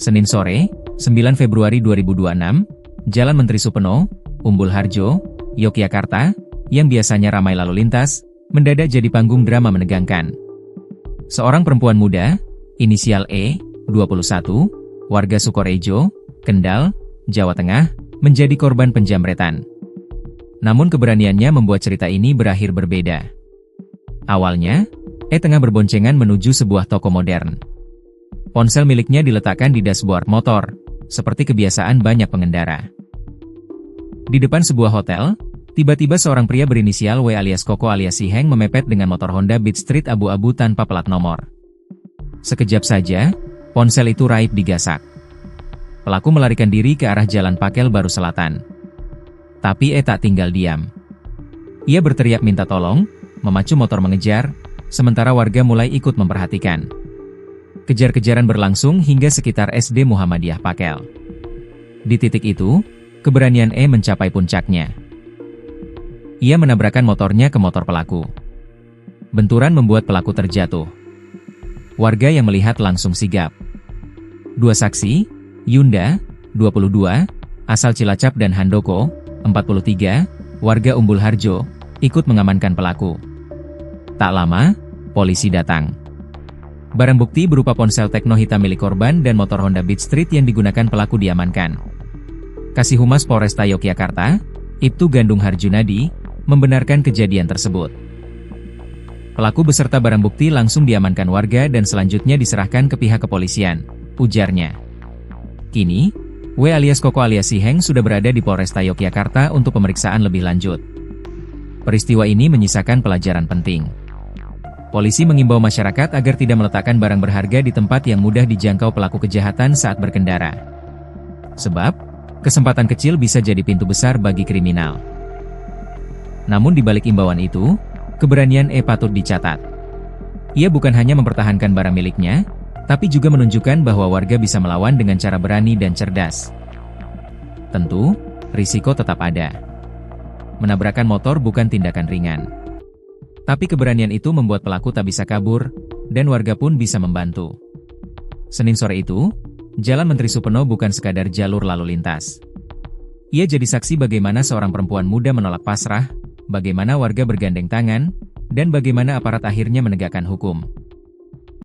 Senin sore, 9 Februari 2026, Jalan Menteri Supeno, Umbul Harjo, Yogyakarta, yang biasanya ramai lalu lintas, mendadak jadi panggung drama menegangkan. Seorang perempuan muda, inisial E, 21, warga Sukorejo, Kendal, Jawa Tengah, menjadi korban penjamretan. Namun keberaniannya membuat cerita ini berakhir berbeda. Awalnya, E tengah berboncengan menuju sebuah toko modern. Ponsel miliknya diletakkan di dashboard motor, seperti kebiasaan banyak pengendara. Di depan sebuah hotel, tiba-tiba seorang pria berinisial W alias Koko alias Siheng memepet dengan motor Honda Beat Street abu-abu tanpa plat nomor. Sekejap saja, ponsel itu raib digasak. Pelaku melarikan diri ke arah Jalan Pakel Baru Selatan. Tapi E tak tinggal diam. Ia berteriak minta tolong, memacu motor mengejar, sementara warga mulai ikut memperhatikan. Kejar-kejaran berlangsung hingga sekitar SD Muhammadiyah Pakel. Di titik itu, keberanian E mencapai puncaknya. Ia menabrakkan motornya ke motor pelaku. Benturan membuat pelaku terjatuh. Warga yang melihat langsung sigap. Dua saksi, Yunda, 22, asal Cilacap dan Handoko, 43, warga Umbul Harjo, ikut mengamankan pelaku. Tak lama, polisi datang. Barang bukti berupa ponsel Tecno hitam milik korban dan motor Honda Beat Street yang digunakan pelaku diamankan. Kasih Humas Polresta Yogyakarta, Ibtu Gandung Harjunadi, membenarkan kejadian tersebut. Pelaku beserta barang bukti langsung diamankan warga dan selanjutnya diserahkan ke pihak kepolisian, ujarnya. Kini, W alias Koko alias Siheng sudah berada di Polresta Yogyakarta untuk pemeriksaan lebih lanjut. Peristiwa ini menyisakan pelajaran penting. Polisi mengimbau masyarakat agar tidak meletakkan barang berharga di tempat yang mudah dijangkau pelaku kejahatan saat berkendara. Sebab, kesempatan kecil bisa jadi pintu besar bagi kriminal. Namun di balik imbauan itu, keberanian E patut dicatat. Ia bukan hanya mempertahankan barang miliknya, tapi juga menunjukkan bahwa warga bisa melawan dengan cara berani dan cerdas. Tentu, risiko tetap ada. Menabrakkan motor bukan tindakan ringan. Tapi keberanian itu membuat pelaku tak bisa kabur, dan warga pun bisa membantu. Senin sore itu, Jalan Menteri Supeno bukan sekadar jalur lalu lintas. Ia jadi saksi bagaimana seorang perempuan muda menolak pasrah, bagaimana warga bergandeng tangan, dan bagaimana aparat akhirnya menegakkan hukum.